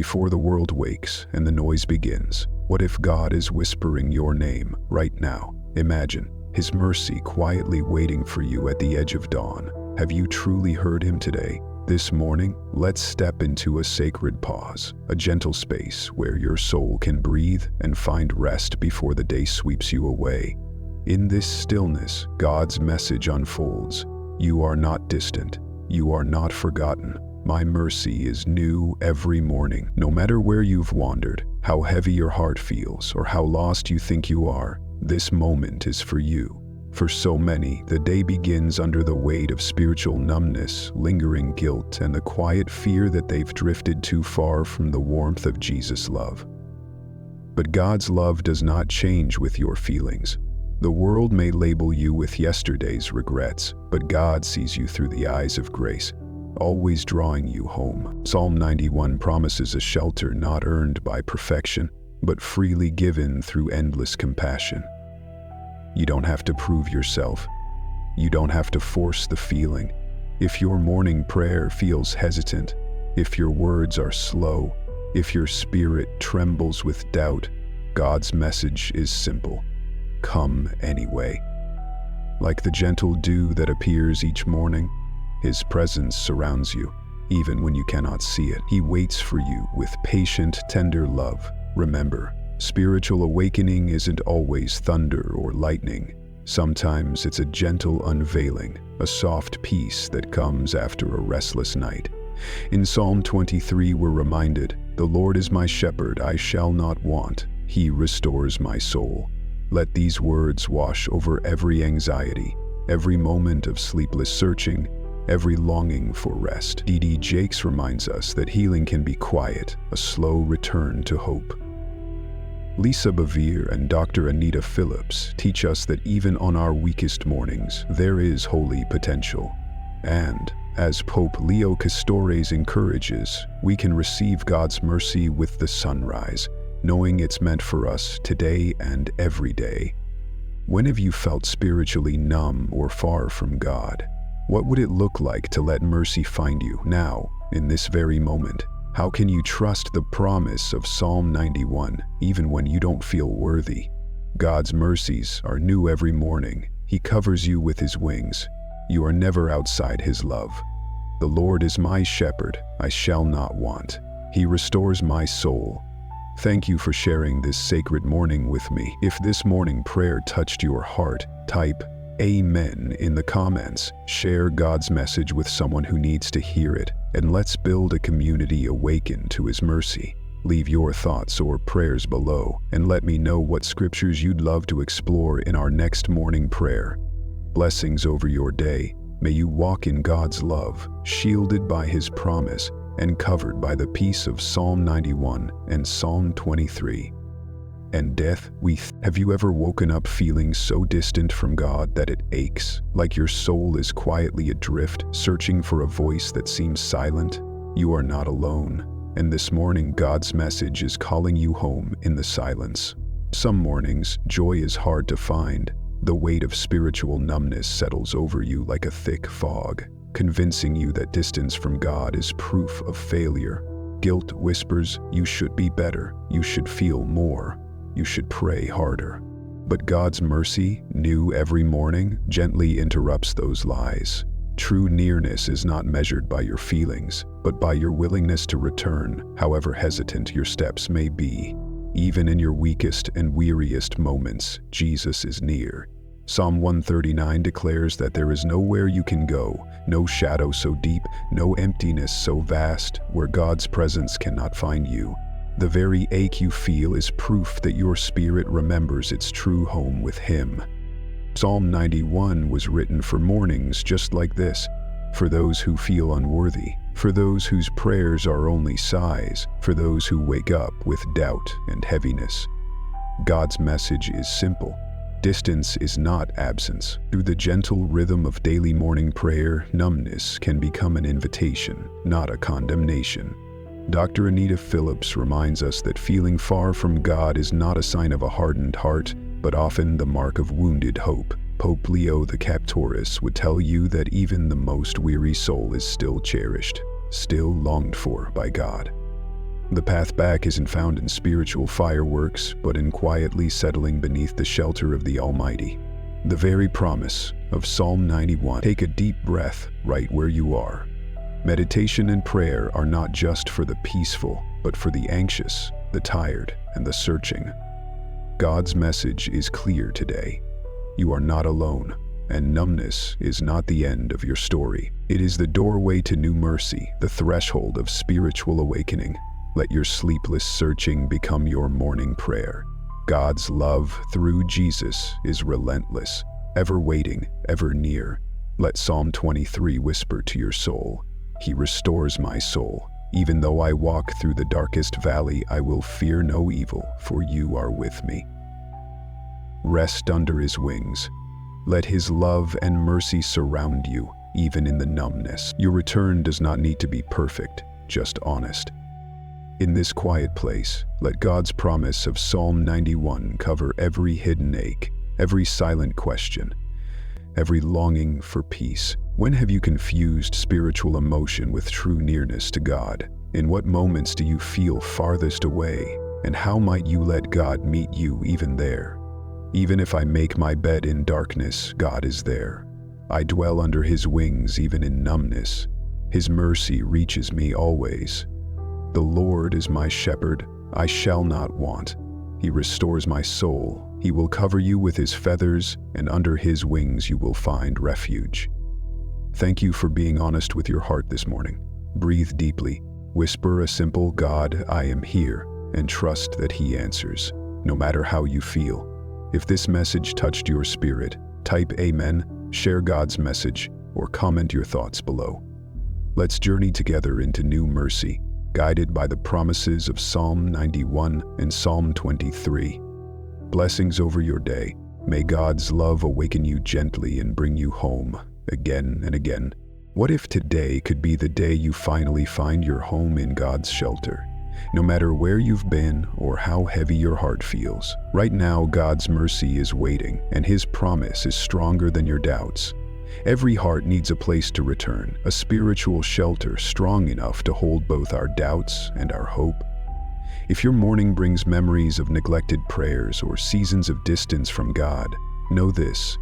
before the world wakes and the noise begins, what if God is whispering your name right now? Imagine His mercy quietly waiting for you at the edge of dawn. Have you truly heard Him today? This morning, let's step into a sacred pause, a gentle space where your soul can breathe and find rest before the day sweeps you away. In this stillness, God's message unfolds. You are not distant. You are not forgotten. My mercy is new every morning. No matter where you've wandered, how heavy your heart feels, or how lost you think you are, this moment is for you. For so many, the day begins under the weight of spiritual numbness, lingering guilt, and the quiet fear that they've drifted too far from the warmth of Jesus' love. But God's love does not change with your feelings. The world may label you with yesterday's regrets, but God sees you through the eyes of grace, always drawing you home. Psalm 91 promises a shelter not earned by perfection, but freely given through endless compassion. You don't have to prove yourself. You don't have to force the feeling. If your morning prayer feels hesitant, if your words are slow, if your spirit trembles with doubt, God's message is simple. Come anyway. Like the gentle dew that appears each morning, His presence surrounds you, even when you cannot see it. He waits for you with patient, tender love. Remember, spiritual awakening isn't always thunder or lightning. Sometimes it's a gentle unveiling, a soft peace that comes after a restless night. In Psalm 23 we're reminded, "The Lord is my shepherd, I shall not want. He restores my soul." Let these words wash over every anxiety, every moment of sleepless searching, every longing for rest. D.D. Jakes reminds us that healing can be quiet, a slow return to hope. Lisa Bevere and Dr. Anita Phillips teach us that even on our weakest mornings, there is holy potential. And, as Pope Leo Castores encourages, we can receive God's mercy with the sunrise, knowing it's meant for us today and every day. When have you felt spiritually numb or far from God? What would it look like to let mercy find you now, in this very moment? How can you trust the promise of Psalm 91, even when you don't feel worthy? God's mercies are new every morning. He covers you with His wings. You are never outside His love. The Lord is my shepherd, I shall not want. He restores my soul. Thank you for sharing this sacred morning with me. If this morning prayer touched your heart, type Amen in the comments. Share God's message with someone who needs to hear it, and let's build a community awakened to His mercy. Leave your thoughts or prayers below, and let me know what scriptures you'd love to explore in our next morning prayer. Blessings over your day. May you walk in God's love, shielded by His promise, and covered by the peace of Psalm 91 and Psalm 23. And death, have you ever woken up feeling so distant from God that it aches, like your soul is quietly adrift, searching for a voice that seems silent? You are not alone, and this morning God's message is calling you home in the silence. Some mornings, joy is hard to find. The weight of spiritual numbness settles over you like a thick fog, convincing you that distance from God is proof of failure. Guilt whispers, you should be better, you should feel more, you should pray harder. But God's mercy, new every morning, gently interrupts those lies. True nearness is not measured by your feelings, but by your willingness to return, however hesitant your steps may be. Even in your weakest and weariest moments, Jesus is near. Psalm 139 declares that there is nowhere you can go, no shadow so deep, no emptiness so vast, where God's presence cannot find you. The very ache you feel is proof that your spirit remembers its true home with Him. Psalm 91 was written for mornings just like this, for those who feel unworthy, for those whose prayers are only sighs, for those who wake up with doubt and heaviness. God's message is simple. Distance is not absence. Through the gentle rhythm of daily morning prayer, numbness can become an invitation, not a condemnation. Dr. Anita Phillips reminds us that feeling far from God is not a sign of a hardened heart, but often the mark of wounded hope. Pope Leo the Captoris would tell you that even the most weary soul is still cherished, still longed for by God. The path back isn't found in spiritual fireworks, but in quietly settling beneath the shelter of the Almighty. The very promise of Psalm 91. Take a deep breath right where you are. Meditation and prayer are not just for the peaceful, but for the anxious, the tired, and the searching. God's message is clear today. You are not alone, and numbness is not the end of your story. It is the doorway to new mercy, the threshold of spiritual awakening. Let your sleepless searching become your morning prayer. God's love through Jesus is relentless, ever waiting, ever near. Let Psalm 23 whisper to your soul. He restores my soul. Even though I walk through the darkest valley, I will fear no evil, for you are with me. Rest under his wings. Let his love and mercy surround you, even in the numbness. Your return does not need to be perfect, just honest. In this quiet place, let God's promise of Psalm 91 cover every hidden ache, every silent question, every longing for peace. When have you confused spiritual emotion with true nearness to God? In what moments do you feel farthest away? And how might you let God meet you even there? Even if I make my bed in darkness, God is there. I dwell under his wings even in numbness. His mercy reaches me always. The Lord is my shepherd, I shall not want. He restores my soul. He will cover you with his feathers, and under his wings you will find refuge. Thank you for being honest with your heart this morning. Breathe deeply, whisper a simple "God, I am here," and trust that he answers, no matter how you feel. If this message touched your spirit, type Amen, share God's message, or comment your thoughts below. Let's journey together into new mercy, guided by the promises of Psalm 91 and Psalm 23. Blessings over your day. May God's love awaken you gently and bring you home, again and again. What if today could be the day you finally find your home in God's shelter? No matter where you've been or how heavy your heart feels, right now God's mercy is waiting, and his promise is stronger than your doubts. Every heart needs a place to return, a spiritual shelter strong enough to hold both our doubts and our hope. If your morning brings memories of neglected prayers or seasons of distance from God, know this: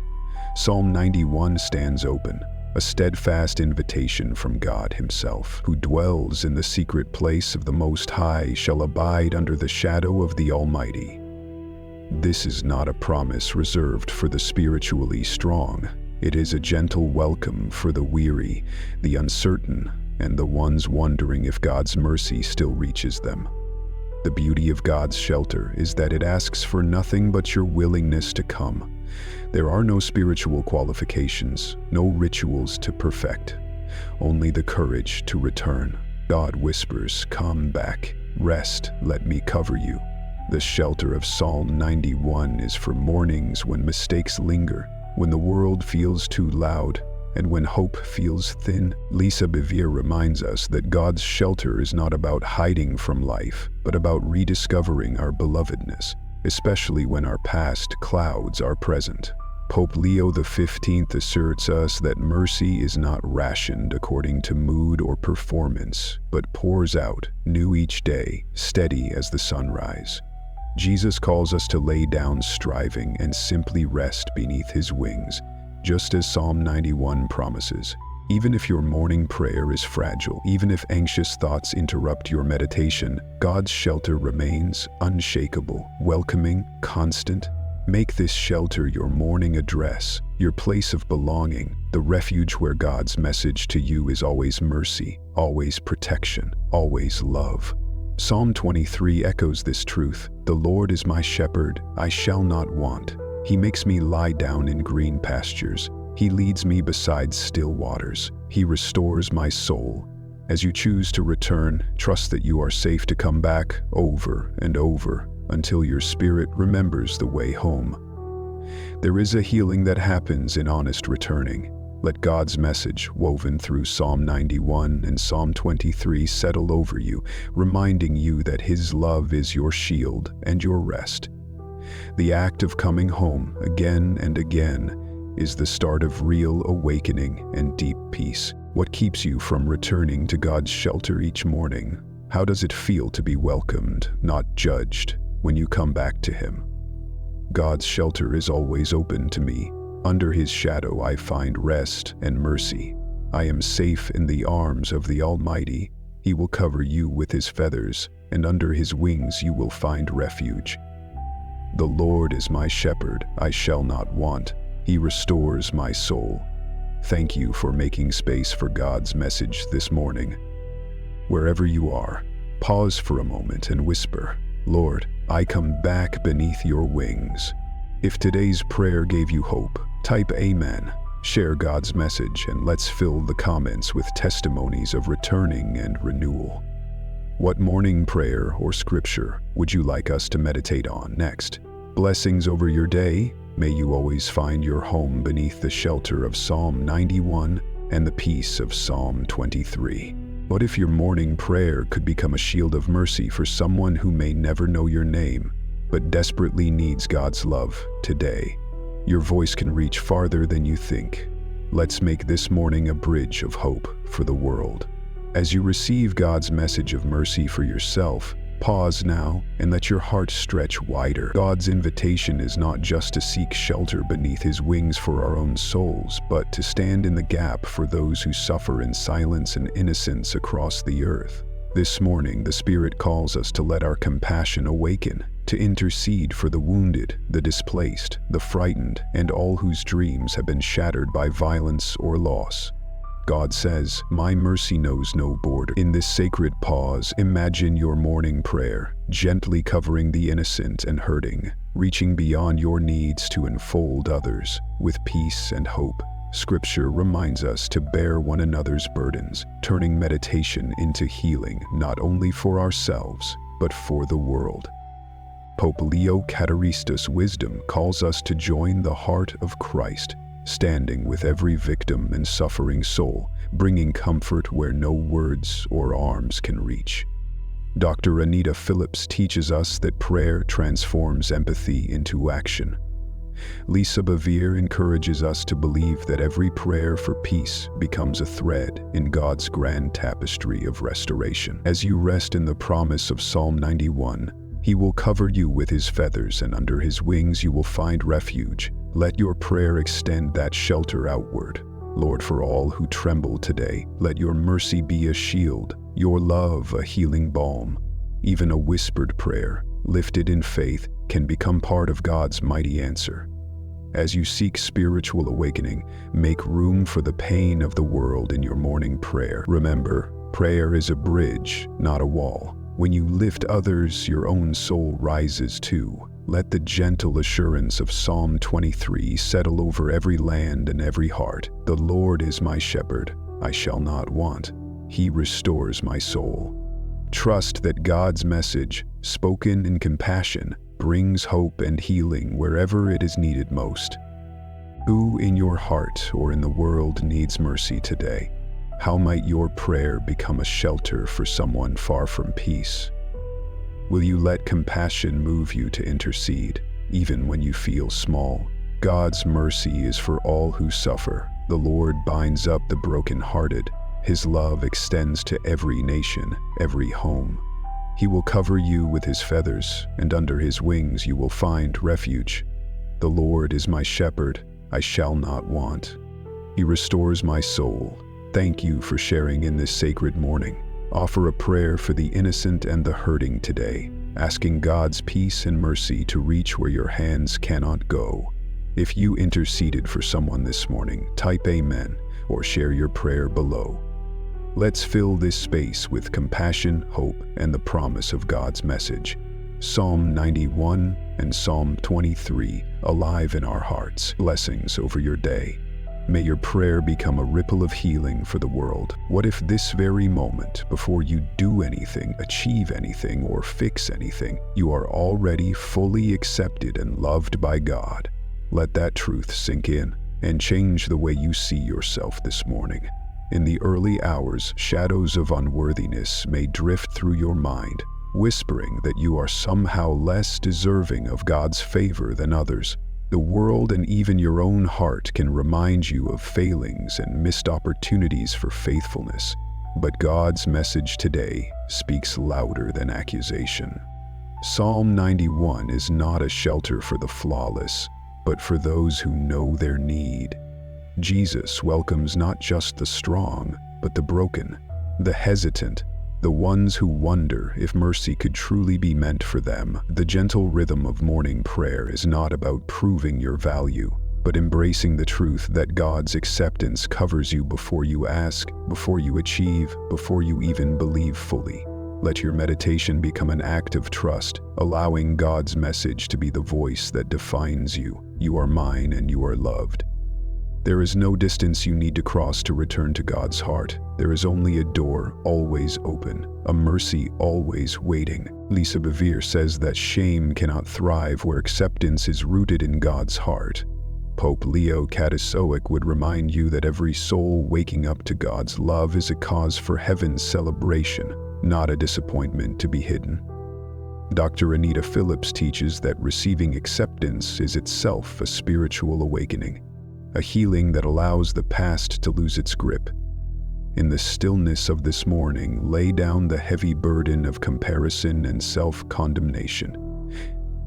Psalm 91 stands open, a steadfast invitation from God himself. Who dwells in the secret place of the Most High shall abide under the shadow of the Almighty. This is not a promise reserved for the spiritually strong. It is a gentle welcome for the weary, the uncertain, and the ones wondering if God's mercy still reaches them. The beauty of God's shelter is that it asks for nothing but your willingness to come. There are no spiritual qualifications, no rituals to perfect, only the courage to return. God whispers, "Come back, rest, let me cover you." The shelter of Psalm 91 is for mornings when mistakes linger, when the world feels too loud, and when hope feels thin. Lisa Bevere reminds us that God's shelter is not about hiding from life, but about rediscovering our belovedness, especially when our past clouds are present. Pope Leo XV asserts us that mercy is not rationed according to mood or performance, but pours out, new each day, steady as the sunrise. Jesus calls us to lay down striving and simply rest beneath his wings, just as Psalm 91 promises. Even if your morning prayer is fragile, even if anxious thoughts interrupt your meditation, God's shelter remains unshakable, welcoming, constant. Make this shelter your morning address, your place of belonging, the refuge where God's message to you is always mercy, always protection, always love. Psalm 23 echoes this truth. The Lord is my shepherd, I shall not want. He makes me lie down in green pastures. He leads me beside still waters. He restores my soul. As you choose to return, trust that you are safe to come back over and over until your spirit remembers the way home. There is a healing that happens in honest returning. Let God's message, woven through Psalm 91 and Psalm 23, settle over you, reminding you that his love is your shield and your rest. The act of coming home again and again is the start of real awakening and deep peace. What keeps you from returning to God's shelter each morning? How does it feel to be welcomed, not judged, when you come back to Him? God's shelter is always open to me. Under His shadow I find rest and mercy. I am safe in the arms of the Almighty. He will cover you with His feathers, and under His wings you will find refuge. The Lord is my shepherd, I shall not want. He restores my soul. Thank you for making space for God's message this morning. Wherever you are, pause for a moment and whisper, Lord, I come back beneath your wings. If today's prayer gave you hope, type Amen. Share God's message and let's fill the comments with testimonies of returning and renewal. What morning prayer or scripture would you like us to meditate on next? Blessings over your day. May you always find your home beneath the shelter of Psalm 91 and the peace of Psalm 23. What if your morning prayer could become a shield of mercy for someone who may never know your name, but desperately needs God's love today? Your voice can reach farther than you think. Let's make this morning a bridge of hope for the world. As you receive God's message of mercy for yourself, pause now and let your heart stretch wider. God's invitation is not just to seek shelter beneath His wings for our own souls, but to stand in the gap for those who suffer in silence and innocence across the earth. This morning, the Spirit calls us to let our compassion awaken, to intercede for the wounded, the displaced, the frightened, and all whose dreams have been shattered by violence or loss. God says, my mercy knows no border. In this sacred pause, imagine your morning prayer, gently covering the innocent and hurting, reaching beyond your needs to enfold others with peace and hope. Scripture reminds us to bear one another's burdens, turning meditation into healing not only for ourselves, but for the world. Pope Leo Cateristus' wisdom calls us to join the heart of Christ, standing with every victim and suffering soul, bringing comfort where no words or arms can reach. Dr. Anita Phillips teaches us that prayer transforms empathy into action. Lisa Bevere encourages us to believe that every prayer for peace becomes a thread in God's grand tapestry of restoration. As you rest in the promise of Psalm 91, He will cover you with His feathers, and under His wings you will find refuge. Let your prayer extend that shelter outward. Lord, for all who tremble today, let your mercy be a shield, your love a healing balm. Even a whispered prayer, lifted in faith, can become part of God's mighty answer. As you seek spiritual awakening, make room for the pain of the world in your morning prayer. Remember, prayer is a bridge, not a wall. When you lift others, your own soul rises too. Let the gentle assurance of Psalm 23 settle over every land and every heart. The Lord is my shepherd, I shall not want. He restores my soul. Trust that God's message, spoken in compassion, brings hope and healing wherever it is needed most. Who in your heart or in the world needs mercy today? How might your prayer become a shelter for someone far from peace? Will you let compassion move you to intercede, even when you feel small? God's mercy is for all who suffer. The Lord binds up the brokenhearted. His love extends to every nation, every home. He will cover you with His feathers, and under His wings you will find refuge. The Lord is my shepherd, I shall not want. He restores my soul. Thank you for sharing in this sacred morning. Offer a prayer for the innocent and the hurting today, asking God's peace and mercy to reach where your hands cannot go. If you interceded for someone this morning, type Amen or share your prayer below. Let's fill this space with compassion, hope, and the promise of God's message. Psalm 91 and Psalm 23 alive in our hearts. Blessings over your day. May your prayer become a ripple of healing for the world. What if this very moment, before you do anything, achieve anything, or fix anything, you are already fully accepted and loved by God? Let that truth sink in and change the way you see yourself this morning. In the early hours, shadows of unworthiness may drift through your mind, whispering that you are somehow less deserving of God's favor than others. The world and even your own heart can remind you of failings and missed opportunities for faithfulness. But God's message today speaks louder than accusation. Psalm 91 is not a shelter for the flawless, but for those who know their need. Jesus welcomes not just the strong, but the broken, the hesitant, the ones who wonder if mercy could truly be meant for them. The gentle rhythm of morning prayer is not about proving your value, but embracing the truth that God's acceptance covers you before you ask, before you achieve, before you even believe fully. Let your meditation become an act of trust, allowing God's message to be the voice that defines you. You are mine and you are loved. There is no distance you need to cross to return to God's heart. There is only a door always open, a mercy always waiting. Lisa Bevere says that shame cannot thrive where acceptance is rooted in God's heart. Pope Leo XIII would remind you that every soul waking up to God's love is a cause for heaven's celebration, not a disappointment to be hidden. Dr. Anita Phillips teaches that receiving acceptance is itself a spiritual awakening, a healing that allows the past to lose its grip. In the stillness of this morning, lay down the heavy burden of comparison and self-condemnation.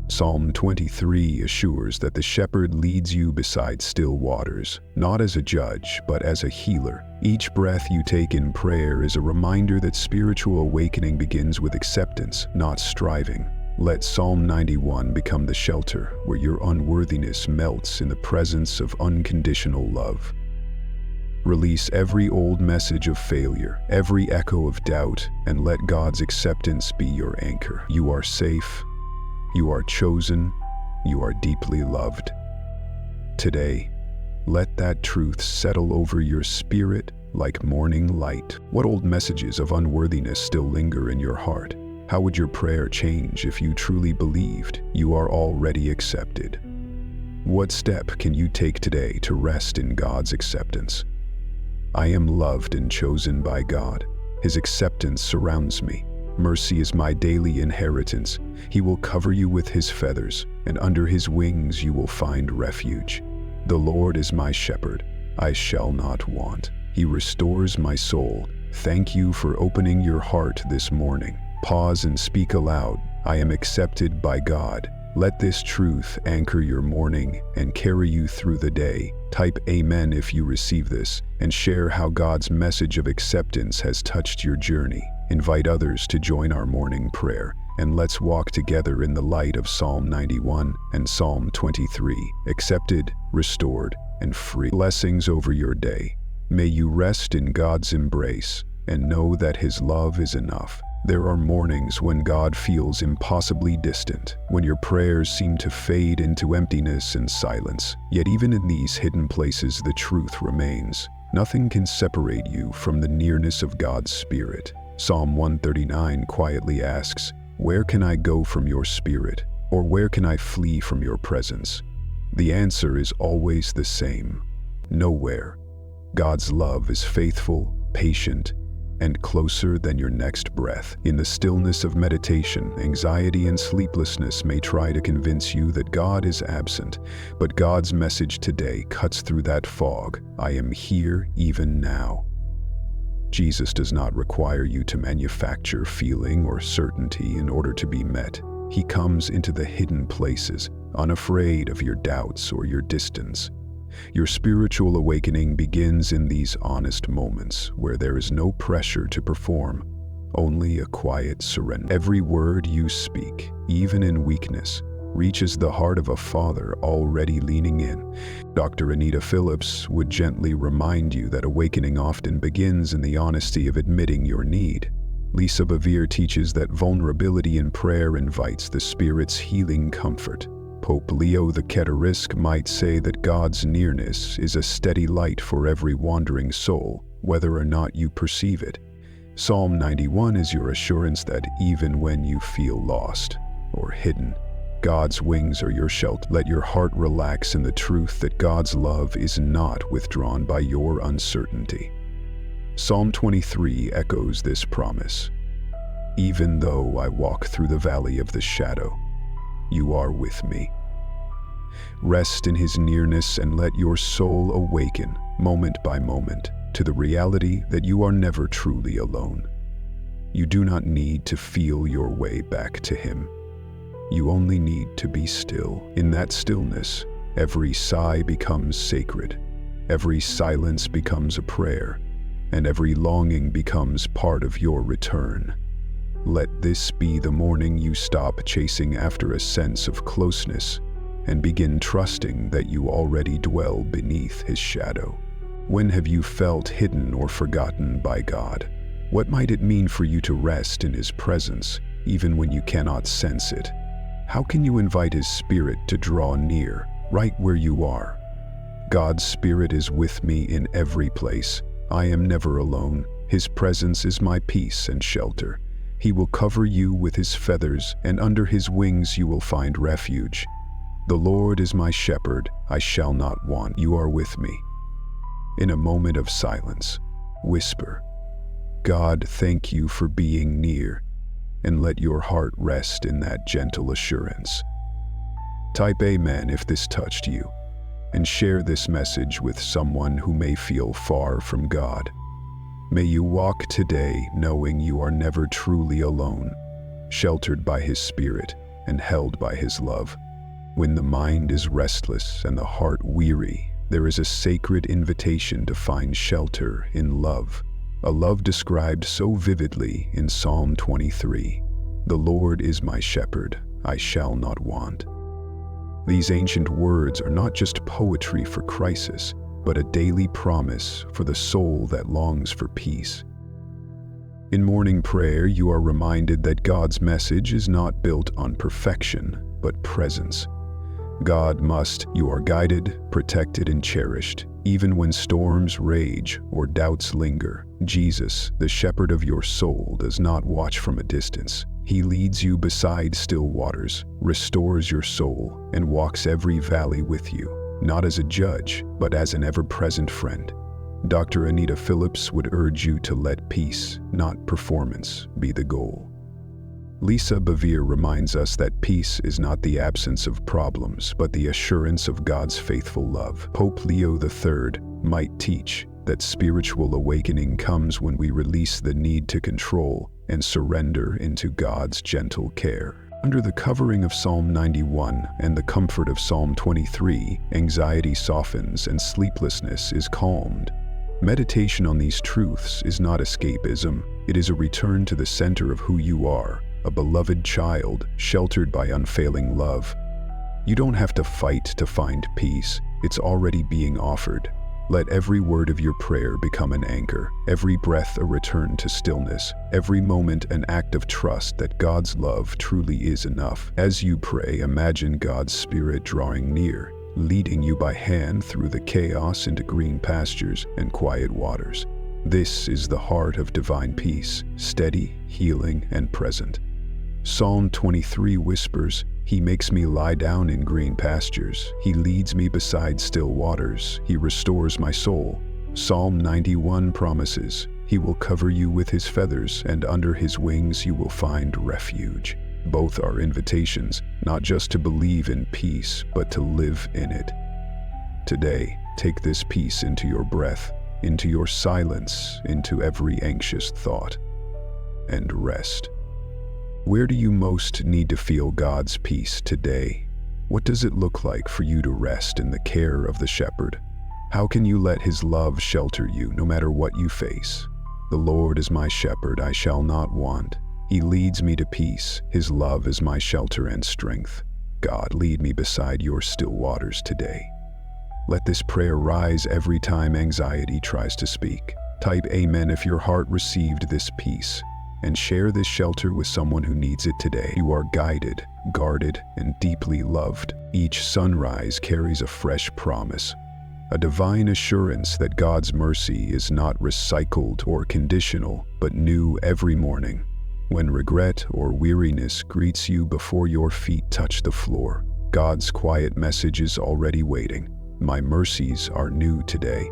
Psalm 23 assures that the shepherd leads you beside still waters, not as a judge, but as a healer. Each breath you take in prayer is a reminder that spiritual awakening begins with acceptance, not striving. Let Psalm 91 become the shelter where your unworthiness melts in the presence of unconditional love. Release every old message of failure, every echo of doubt, and let God's acceptance be your anchor. You are safe. You are chosen, you are deeply loved. Today, let that truth settle over your spirit like morning light. What old messages of unworthiness still linger in your heart? How would your prayer change if you truly believed you are already accepted? What step can you take today to rest in God's acceptance? I am loved and chosen by God. His acceptance surrounds me. Mercy is my daily inheritance. He will cover you with his feathers, and under his wings you will find refuge. The Lord is my shepherd. I shall not want. He restores my soul. Thank you for opening your heart this morning. Pause and speak aloud. I am accepted by God. Let this truth anchor your morning and carry you through the day. Type Amen if you receive this, and share how God's message of acceptance has touched your journey. Invite others to join our morning prayer, and let's walk together in the light of Psalm 91 and Psalm 23, accepted, restored, and free. Blessings over your day. May you rest in God's embrace and know that his love is enough. There are mornings when God feels impossibly distant, when your prayers seem to fade into emptiness and silence. Yet even in these hidden places, the truth remains. Nothing can separate you from the nearness of God's Spirit. Psalm 139 quietly asks, "Where can I go from your spirit? Or where can I flee from your presence?" The answer is always the same: nowhere. God's love is faithful, patient, and closer than your next breath. In the stillness of meditation, anxiety and sleeplessness may try to convince you that God is absent, but God's message today cuts through that fog. I am here even now. Jesus does not require you to manufacture feeling or certainty in order to be met. He comes into the hidden places, unafraid of your doubts or your distance. Your spiritual awakening begins in these honest moments where there is no pressure to perform, only a quiet surrender. Every word you speak, even in weakness, reaches the heart of a father already leaning in. Dr. Anita Phillips would gently remind you that awakening often begins in the honesty of admitting your need. Lisa Bevere teaches that vulnerability in prayer invites the Spirit's healing comfort. Pope Leo XIII might say that God's nearness is a steady light for every wandering soul, whether or not you perceive it. Psalm 91 is your assurance that even when you feel lost or hidden, God's wings are your shelter. Let your heart relax in the truth that God's love is not withdrawn by your uncertainty. Psalm 23 echoes this promise. Even though I walk through the valley of the shadow, you are with me. Rest in his nearness and let your soul awaken, moment by moment, to the reality that you are never truly alone. You do not need to feel your way back to Him. You only need to be still. In that stillness, every sigh becomes sacred, every silence becomes a prayer, and every longing becomes part of your return. Let this be the morning you stop chasing after a sense of closeness and begin trusting that you already dwell beneath His shadow. When have you felt hidden or forgotten by God? What might it mean for you to rest in His presence, even when you cannot sense it? How can you invite His Spirit to draw near, right where you are? God's Spirit is with me in every place. I am never alone. His presence is my peace and shelter. He will cover you with His feathers, and under His wings you will find refuge. The Lord is my shepherd, I shall not want. You are with me. In a moment of silence, whisper, God, thank you for being near, and let your heart rest in that gentle assurance. Type Amen if this touched you, and share this message with someone who may feel far from God. May you walk today knowing you are never truly alone, sheltered by His Spirit and held by His love. When the mind is restless and the heart weary, there is a sacred invitation to find shelter in love, a love described so vividly in Psalm 23. The Lord is my shepherd, I shall not want. These ancient words are not just poetry for crisis, but a daily promise for the soul that longs for peace. In morning prayer, you are reminded that God's message is not built on perfection, but presence. You are guided, protected, and cherished, even when storms rage or doubts linger. Jesus, the shepherd of your soul, does not watch from a distance. He leads you beside still waters, restores your soul, and walks every valley with you, not as a judge, but as an ever-present friend. Dr. Anita Phillips would urge you to let peace, not performance, be the goal. Lisa Bevere reminds us that peace is not the absence of problems, but the assurance of God's faithful love. Pope Leo III might teach that spiritual awakening comes when we release the need to control and surrender into God's gentle care. Under the covering of Psalm 91 and the comfort of Psalm 23, anxiety softens and sleeplessness is calmed. Meditation on these truths is not escapism, it is a return to the center of who you are, a beloved child, sheltered by unfailing love. You don't have to fight to find peace, it's already being offered. Let every word of your prayer become an anchor, every breath a return to stillness, every moment an act of trust that God's love truly is enough. As you pray, imagine God's Spirit drawing near, leading you by hand through the chaos into green pastures and quiet waters. This is the heart of divine peace, steady, healing, and present. Psalm 23 whispers, He makes me lie down in green pastures. He leads me beside still waters. He restores my soul. Psalm 91 promises, He will cover you with His feathers, and under His wings you will find refuge. Both are invitations, not just to believe in peace, but to live in it. Today, take this peace into your breath, into your silence, into every anxious thought, and rest. Where do you most need to feel God's peace today? What does it look like for you to rest in the care of the shepherd? How can you let His love shelter you no matter what you face? The Lord is my shepherd, I shall not want. He leads me to peace. His love is my shelter and strength. God, lead me beside your still waters today. Let this prayer rise every time anxiety tries to speak. Type Amen if your heart received this peace, and share this shelter with someone who needs it today. You are guided, guarded, and deeply loved. Each sunrise carries a fresh promise, a divine assurance that God's mercy is not recycled or conditional, but new every morning. When regret or weariness greets you before your feet touch the floor, God's quiet message is already waiting. My mercies are new today.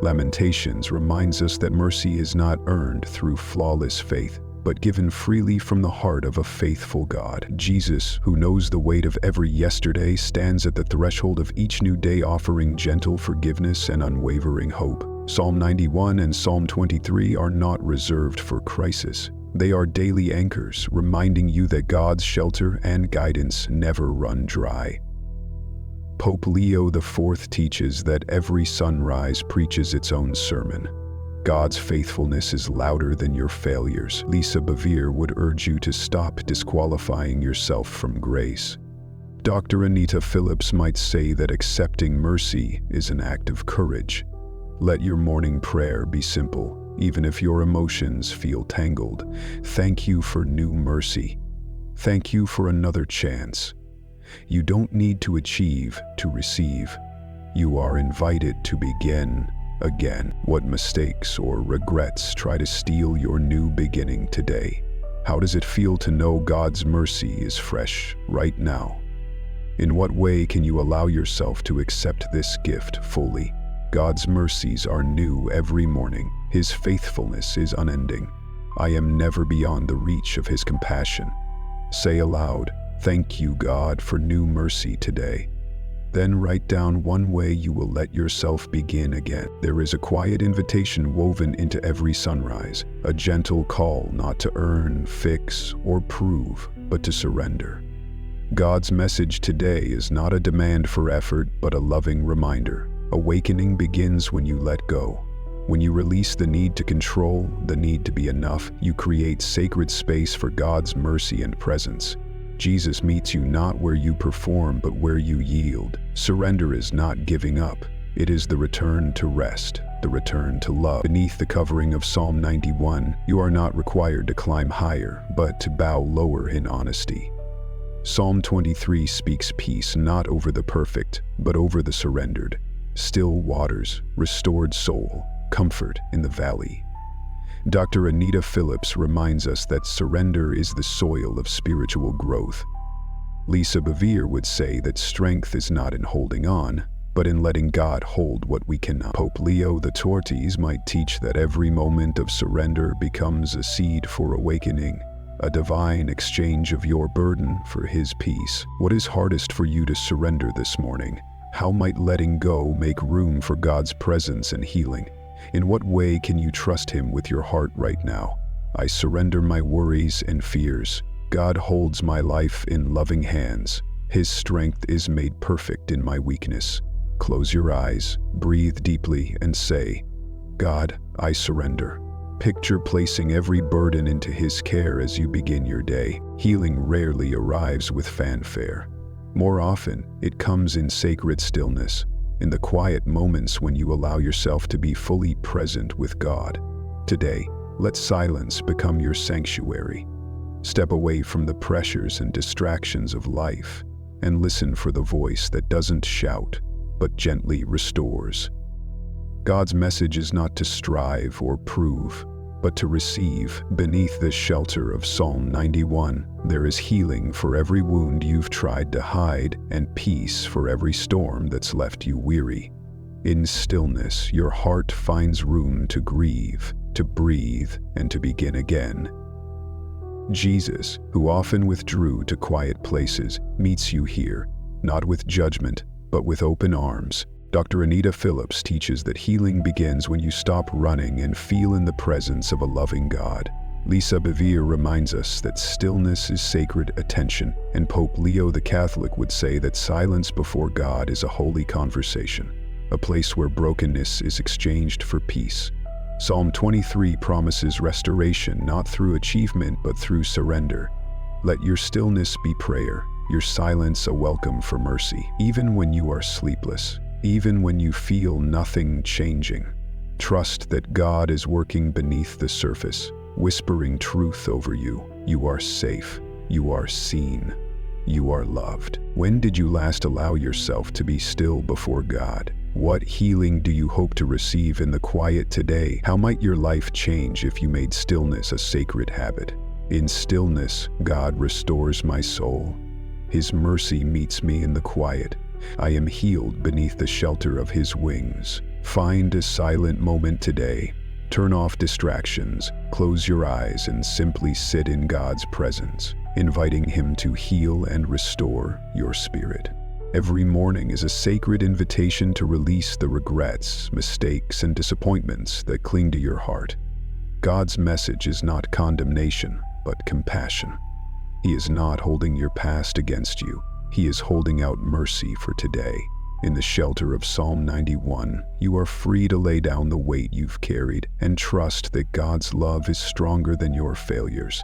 Lamentations reminds us that mercy is not earned through flawless faith, but given freely from the heart of a faithful God. Jesus, who knows the weight of every yesterday, stands at the threshold of each new day offering gentle forgiveness and unwavering hope. Psalm 91 and Psalm 23 are not reserved for crisis. They are daily anchors, reminding you that God's shelter and guidance never run dry. Pope Leo IV teaches that every sunrise preaches its own sermon. God's faithfulness is louder than your failures. Lisa Bevere would urge you to stop disqualifying yourself from grace. Dr. Anita Phillips might say that accepting mercy is an act of courage. Let your morning prayer be simple, even if your emotions feel tangled. Thank you for new mercy. Thank you for another chance. You don't need to achieve to receive. You are invited to begin again. What mistakes or regrets try to steal your new beginning today? How does it feel to know God's mercy is fresh right now? In what way can you allow yourself to accept this gift fully? God's mercies are new every morning. His faithfulness is unending. I am never beyond the reach of His compassion. Say aloud, "Thank you, God, for new mercy today." Then write down one way you will let yourself begin again. There is a quiet invitation woven into every sunrise, a gentle call not to earn, fix, or prove, but to surrender. God's message today is not a demand for effort, but a loving reminder. Awakening begins when you let go. When you release the need to control, the need to be enough, you create sacred space for God's mercy and presence. Jesus meets you not where you perform, but where you yield. Surrender is not giving up. It is the return to rest, the return to love. Beneath the covering of Psalm 91, you are not required to climb higher, but to bow lower in honesty. Psalm 23 speaks peace not over the perfect, but over the surrendered. Still waters, restored soul, comfort in the valley. Dr. Anita Phillips reminds us that surrender is the soil of spiritual growth. Lisa Bevere would say that strength is not in holding on, but in letting God hold what we cannot. Pope Leo XIV might teach that every moment of surrender becomes a seed for awakening, a divine exchange of your burden for His peace. What is hardest for you to surrender this morning? How might letting go make room for God's presence and healing? In what way can you trust Him with your heart right now? I surrender my worries and fears. God holds my life in loving hands. His strength is made perfect in my weakness. Close your eyes, breathe deeply, and say, "God, I surrender." Picture placing every burden into His care as you begin your day. Healing rarely arrives with fanfare. More often, it comes in sacred stillness, in the quiet moments when you allow yourself to be fully present with God. Today, let silence become your sanctuary. Step away from the pressures and distractions of life and listen for the voice that doesn't shout, but gently restores. God's message is not to strive or prove, but to receive. Beneath the shelter of Psalm 91, there is healing for every wound you've tried to hide and peace for every storm that's left you weary. In stillness, your heart finds room to grieve, to breathe, and to begin again. Jesus, who often withdrew to quiet places, meets you here, not with judgment, but with open arms. Dr. Anita Phillips teaches that healing begins when you stop running and feel in the presence of a loving God. Lisa Bevere reminds us that stillness is sacred attention, and Pope Leo the Catholic would say that silence before God is a holy conversation, a place where brokenness is exchanged for peace. Psalm 23 promises restoration not through achievement but through surrender. Let your stillness be prayer, your silence a welcome for mercy, even when you are sleepless. Even when you feel nothing changing, trust that God is working beneath the surface, whispering truth over you. You are safe. You are seen. You are loved. When did you last allow yourself to be still before God? What healing do you hope to receive in the quiet today? How might your life change if you made stillness a sacred habit? In stillness, God restores my soul. His mercy meets me in the quiet. I am healed beneath the shelter of His wings. Find a silent moment today. Turn off distractions, close your eyes, and simply sit in God's presence, inviting Him to heal and restore your spirit. Every morning is a sacred invitation to release the regrets, mistakes, and disappointments that cling to your heart. God's message is not condemnation, but compassion. He is not holding your past against you. He is holding out mercy for today. In the shelter of Psalm 91, you are free to lay down the weight you've carried and trust that God's love is stronger than your failures.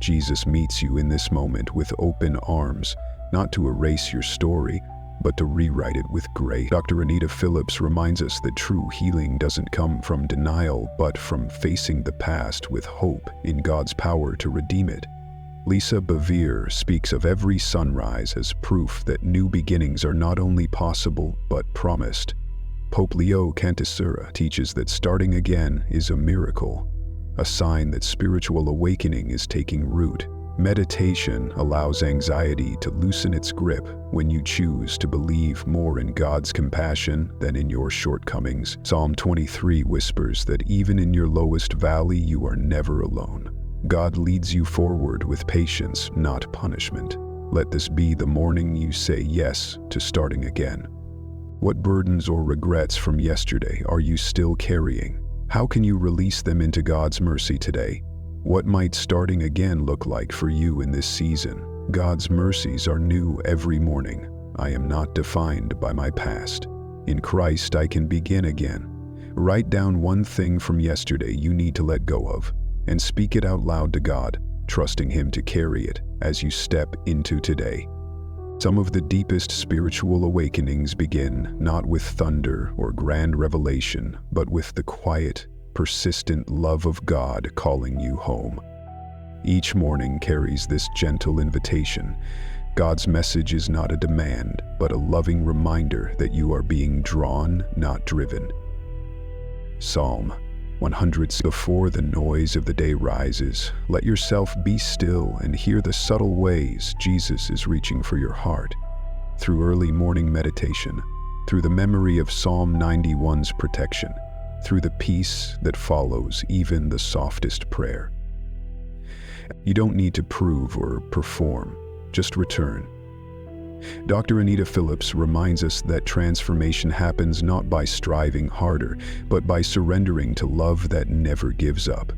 Jesus meets you in this moment with open arms, not to erase your story, but to rewrite it with grace. Dr. Anita Phillips reminds us that true healing doesn't come from denial, but from facing the past with hope in God's power to redeem it. Lisa Bevere speaks of every sunrise as proof that new beginnings are not only possible, but promised. Pope Leo Cantisera teaches that starting again is a miracle, a sign that spiritual awakening is taking root. Meditation allows anxiety to loosen its grip when you choose to believe more in God's compassion than in your shortcomings. Psalm 23 whispers that even in your lowest valley, you are never alone. God leads you forward with patience, not punishment. Let this be the morning you say yes to starting again. What burdens or regrets from yesterday are you still carrying? How can you release them into God's mercy today? What might starting again look like for you in this season? God's mercies are new every morning. I am not defined by my past. In Christ, I can begin again. Write down one thing from yesterday you need to let go of, and speak it out loud to God, trusting Him to carry it as you step into today. Some of the deepest spiritual awakenings begin not with thunder or grand revelation, but with the quiet, persistent love of God calling you home. Each morning carries this gentle invitation. God's message is not a demand, but a loving reminder that you are being drawn, not driven. Psalm 100. Before the noise of the day rises, let yourself be still and hear the subtle ways Jesus is reaching for your heart. Through early morning meditation, through the memory of Psalm 91's protection, through the peace that follows even the softest prayer. You don't need to prove or perform, just return. Dr. Anita Phillips reminds us that transformation happens not by striving harder, but by surrendering to love that never gives up.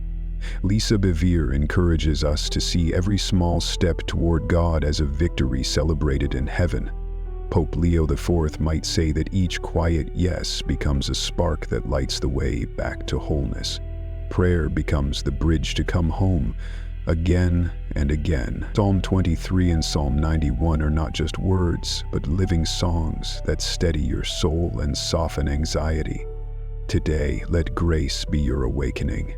Lisa Bevere encourages us to see every small step toward God as a victory celebrated in heaven. Pope Leo IV might say that each quiet yes becomes a spark that lights the way back to wholeness. Prayer becomes the bridge to come home, again and again. Psalm 23 and Psalm 91 are not just words, but living songs that steady your soul and soften anxiety. Today, let grace be your awakening,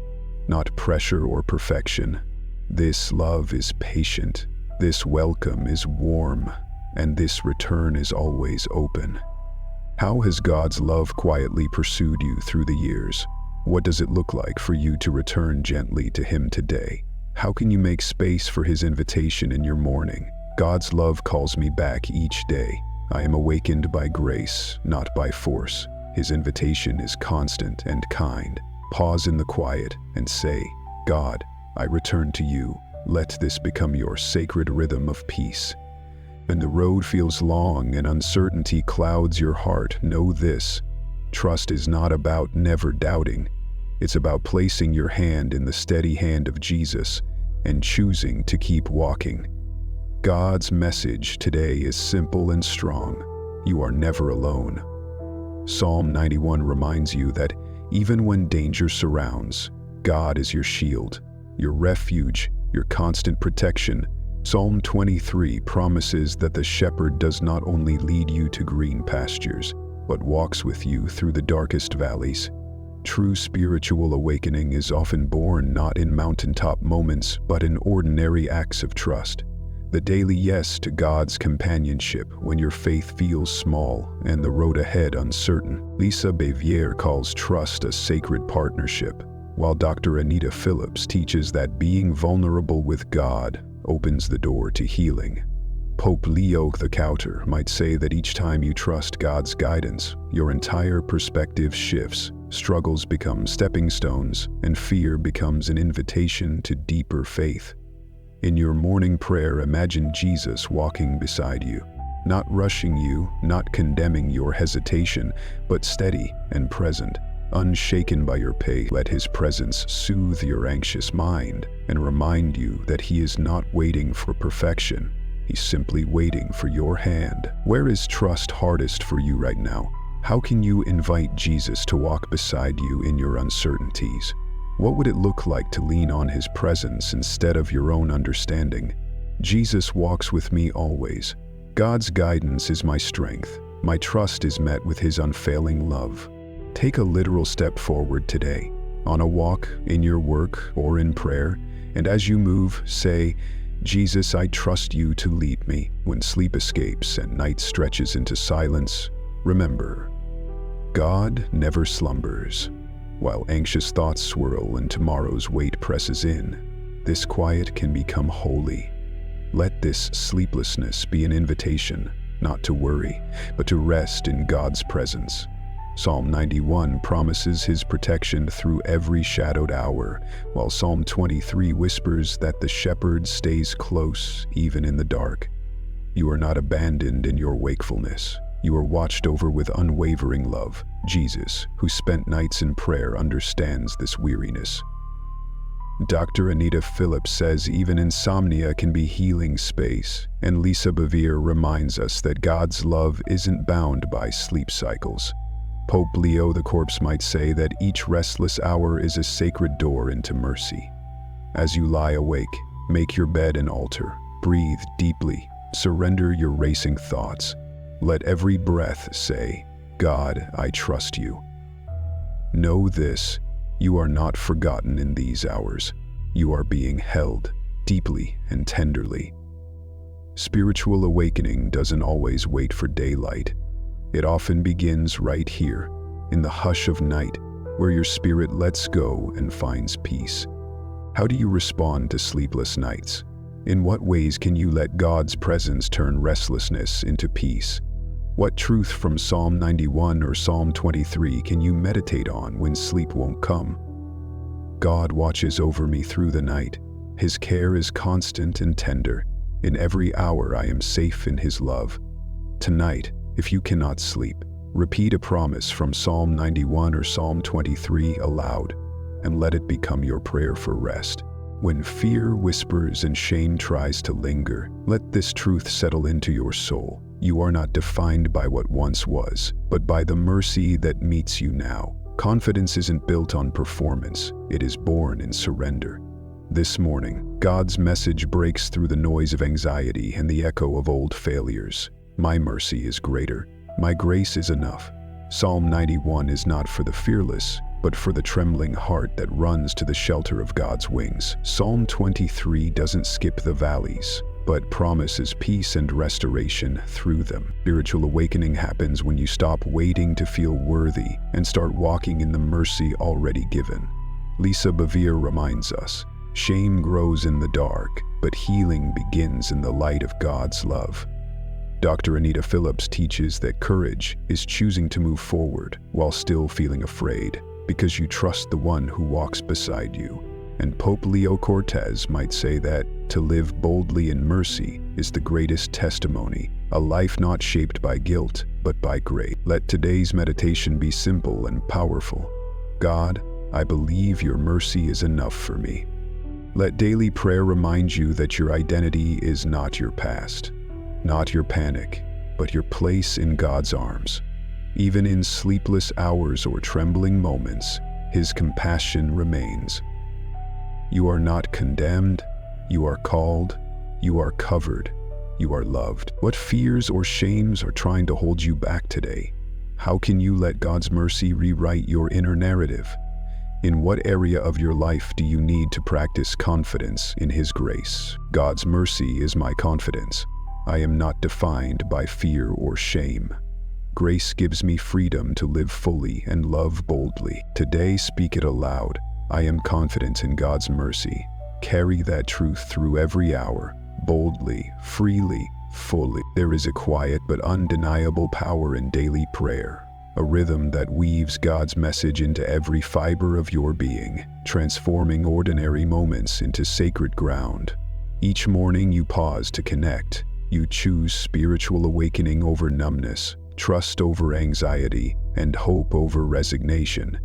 not pressure or perfection. This love is patient, this welcome is warm, and this return is always open. How has God's love quietly pursued you through the years? What does it look like for you to return gently to Him today? How can you make space for His invitation in your morning? God's love calls me back each day. I am awakened by grace, not by force. His invitation is constant and kind. Pause in the quiet and say, God, I return to you. Let this become your sacred rhythm of peace. When the road feels long and uncertainty clouds your heart, know this: trust is not about never doubting. It's about placing your hand in the steady hand of Jesus and choosing to keep walking. God's message today is simple and strong. You are never alone. Psalm 91 reminds you that even when danger surrounds, God is your shield, your refuge, your constant protection. Psalm 23 promises that the shepherd does not only lead you to green pastures, but walks with you through the darkest valleys. True spiritual awakening is often born not in mountaintop moments, but in ordinary acts of trust. The daily yes to God's companionship when your faith feels small and the road ahead uncertain. Lisa Bevere calls trust a sacred partnership, while Dr. Anita Phillips teaches that being vulnerable with God opens the door to healing. Pope Leo XIV might say that each time you trust God's guidance, your entire perspective shifts. Struggles become stepping stones, and fear becomes an invitation to deeper faith. In your morning prayer, imagine Jesus walking beside you. not rushing you, not condemning your hesitation, but steady and present, unshaken by your pace. Let his presence soothe your anxious mind and remind you that he is not waiting for perfection. He's simply waiting for your hand. Where is trust hardest for you right now? How can you invite Jesus to walk beside you in your uncertainties? What would it look like to lean on his presence instead of your own understanding? Jesus walks with me always. God's guidance is my strength. My trust is met with his unfailing love. Take a literal step forward today, on a walk, in your work, or in prayer, and as you move, say, Jesus, I trust you to lead me. When sleep escapes and night stretches into silence, remember, God never slumbers. While anxious thoughts swirl and tomorrow's weight presses in, this quiet can become holy. Let this sleeplessness be an invitation, not to worry, but to rest in God's presence. Psalm 91 promises his protection through every shadowed hour, while Psalm 23 whispers that the shepherd stays close even in the dark. You are not abandoned in your wakefulness. You are watched over with unwavering love. Jesus, who spent nights in prayer, understands this weariness. Dr. Anita Phillips says even insomnia can be healing space, and Lisa Bevere reminds us that God's love isn't bound by sleep cycles. Pope Leo the Corpse might say that each restless hour is a sacred door into mercy. As you lie awake, make your bed an altar. Breathe deeply. Surrender your racing thoughts. Let every breath say, God, I trust you. Know this, you are not forgotten in these hours. You are being held deeply and tenderly. Spiritual awakening doesn't always wait for daylight. It often begins right here, in the hush of night, where your spirit lets go and finds peace. How do you respond to sleepless nights? In what ways can you let God's presence turn restlessness into peace? What truth from Psalm 91 or Psalm 23 can you meditate on when sleep won't come? God watches over me through the night. His care is constant and tender. In every hour I am safe in his love. Tonight, if you cannot sleep, repeat a promise from Psalm 91 or Psalm 23 aloud, and let it become your prayer for rest. When fear whispers and shame tries to linger, let this truth settle into your soul. You are not defined by what once was, but by the mercy that meets you now. Confidence isn't built on performance, it is born in surrender. This morning, God's message breaks through the noise of anxiety and the echo of old failures. My mercy is greater. My grace is enough. Psalm 91 is not for the fearless, but for the trembling heart that runs to the shelter of God's wings. Psalm 23 doesn't skip the valleys, but promises peace and restoration through them. Spiritual awakening happens when you stop waiting to feel worthy and start walking in the mercy already given. Lisa Bevere reminds us, shame grows in the dark, but healing begins in the light of God's love. Dr. Anita Phillips teaches that courage is choosing to move forward while still feeling afraid, because you trust the one who walks beside you. And Pope Leo Cortez might say that to live boldly in mercy is the greatest testimony, a life not shaped by guilt, but by grace. Let today's meditation be simple and powerful. God, I believe your mercy is enough for me. Let daily prayer remind you that your identity is not your past. Not your panic, but your place in God's arms. Even in sleepless hours or trembling moments, his compassion remains. You are not condemned, you are called, you are covered, you are loved. What fears or shames are trying to hold you back today? How can you let God's mercy rewrite your inner narrative? In what area of your life do you need to practice confidence in his grace? God's mercy is my confidence. I am not defined by fear or shame. Grace gives me freedom to live fully and love boldly. Today, speak it aloud. I am confident in God's mercy. Carry that truth through every hour, boldly, freely, fully. There is a quiet but undeniable power in daily prayer, a rhythm that weaves God's message into every fiber of your being, transforming ordinary moments into sacred ground. Each morning you pause to connect. You choose spiritual awakening over numbness, trust over anxiety, and hope over resignation.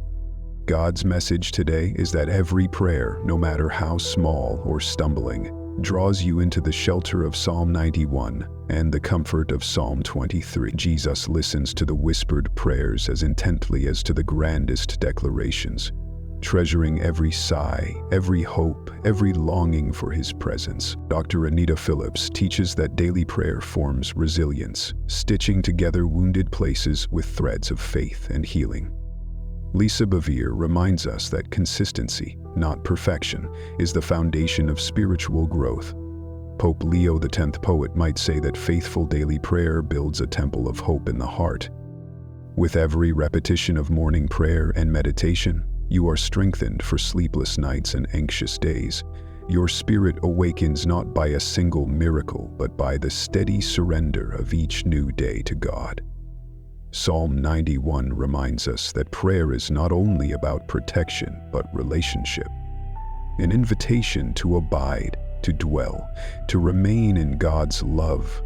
God's message today is that every prayer, no matter how small or stumbling, draws you into the shelter of Psalm 91 and the comfort of Psalm 23. Jesus listens to the whispered prayers as intently as to the grandest declarations, treasuring every sigh, every hope, every longing for His presence. Dr. Anita Phillips teaches that daily prayer forms resilience, stitching together wounded places with threads of faith and healing. Lisa Bevere reminds us that consistency, not perfection, is the foundation of spiritual growth. Pope Leo X poet might say that faithful daily prayer builds a temple of hope in the heart. With every repetition of morning prayer and meditation, you are strengthened for sleepless nights and anxious days. Your spirit awakens not by a single miracle, but by the steady surrender of each new day to God. Psalm 91 reminds us that prayer is not only about protection, but relationship. An invitation to abide, to dwell, to remain in God's love.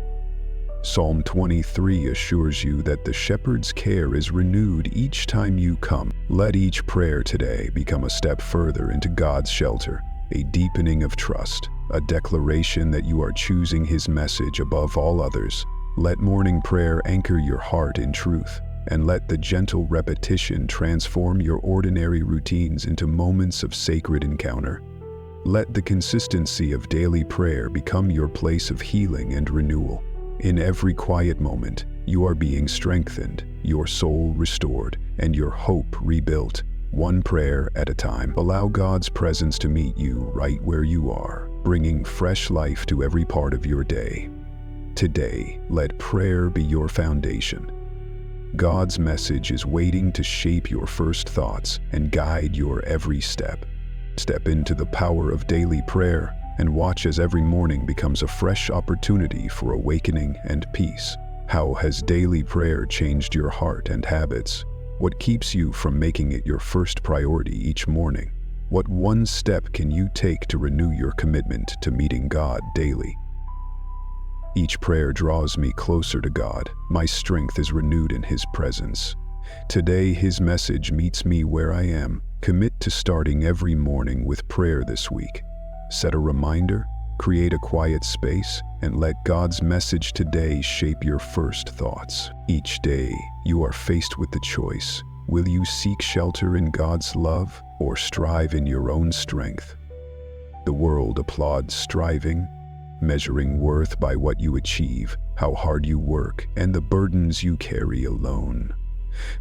Psalm 23 assures you that the shepherd's care is renewed each time you come. Let each prayer today become a step further into God's shelter, a deepening of trust, a declaration that you are choosing His message above all others. Let morning prayer anchor your heart in truth, and let the gentle repetition transform your ordinary routines into moments of sacred encounter. Let the consistency of daily prayer become your place of healing and renewal. In every quiet moment, you are being strengthened, your soul restored, and your hope rebuilt. One prayer at a time. Allow God's presence to meet you right where you are, bringing fresh life to every part of your day. Today, let prayer be your foundation. God's message is waiting to shape your first thoughts and guide your every step. Step into the power of daily prayer and watch as every morning becomes a fresh opportunity for awakening and peace. How has daily prayer changed your heart and habits? What keeps you from making it your first priority each morning? What one step can you take to renew your commitment to meeting God daily? Each prayer draws me closer to God. My strength is renewed in His presence. Today, His message meets me where I am. Commit to starting every morning with prayer this week. Set a reminder, create a quiet space, and let God's message today shape your first thoughts. Each day, you are faced with the choice. Will you seek shelter in God's love or strive in your own strength? The world applauds striving, measuring worth by what you achieve, how hard you work, and the burdens you carry alone.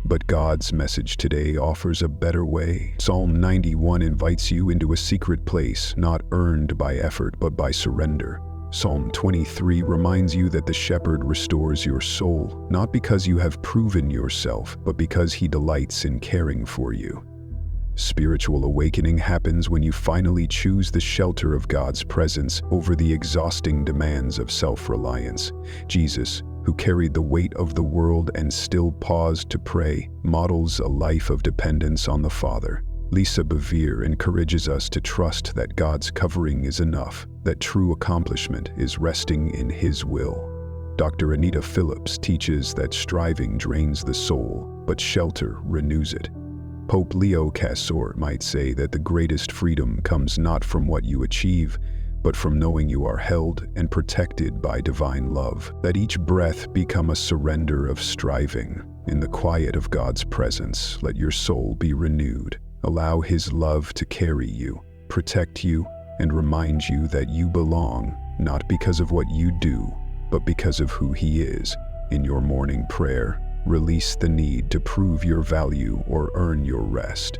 But God's message today offers a better way. Psalm 91 invites you into a secret place, not earned by effort, but by surrender. Psalm 23 reminds you that the shepherd restores your soul, not because you have proven yourself, but because He delights in caring for you. Spiritual awakening happens when you finally choose the shelter of God's presence over the exhausting demands of self-reliance. Jesus, who carried the weight of the world and still paused to pray, models a life of dependence on the Father. Lisa Bevere encourages us to trust that God's covering is enough, that true accomplishment is resting in His will. Dr. Anita Phillips teaches that striving drains the soul, but shelter renews it. Pope Leo X might say that the greatest freedom comes not from what you achieve, but from knowing you are held and protected by divine love. Let each breath become a surrender of striving. In the quiet of God's presence, let your soul be renewed. Allow His love to carry you, protect you, and remind you that you belong, not because of what you do, but because of who He is. In your morning prayer, release the need to prove your value or earn your rest.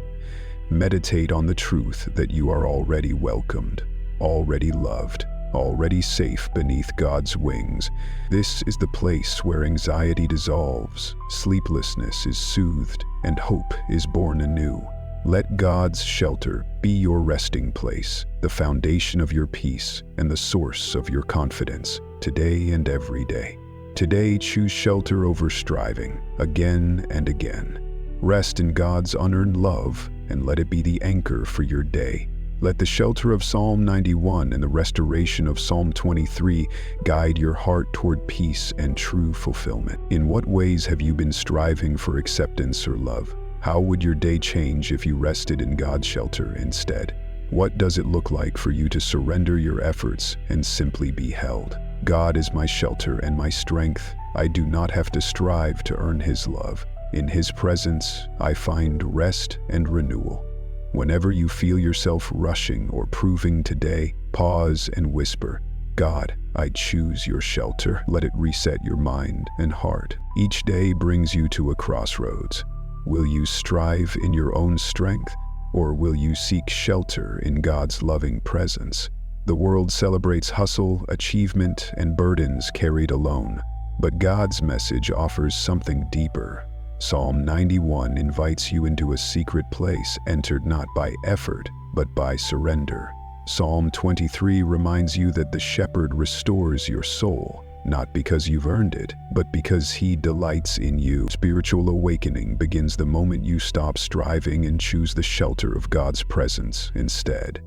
Meditate on the truth that you are already welcomed, already loved, already safe beneath God's wings. This is the place where anxiety dissolves, sleeplessness is soothed, and hope is born anew. Let God's shelter be your resting place, the foundation of your peace and the source of your confidence, today and every day. Today, choose shelter over striving, again and again. Rest in God's unearned love, and let it be the anchor for your day. Let the shelter of Psalm 91 and the restoration of Psalm 23 guide your heart toward peace and true fulfillment. In what ways have you been striving for acceptance or love? How would your day change if you rested in God's shelter instead? What does it look like for you to surrender your efforts and simply be held? God is my shelter and my strength. I do not have to strive to earn His love. In His presence, I find rest and renewal. Whenever you feel yourself rushing or proving today, pause and whisper, God, I choose your shelter. Let it reset your mind and heart. Each day brings you to a crossroads. Will you strive in your own strength, or will you seek shelter in God's loving presence? The world celebrates hustle, achievement, and burdens carried alone, but God's message offers something deeper. Psalm 91 invites you into a secret place entered not by effort, but by surrender. Psalm 23 reminds you that the shepherd restores your soul, not because you've earned it, but because He delights in you. Spiritual awakening begins the moment you stop striving and choose the shelter of God's presence instead.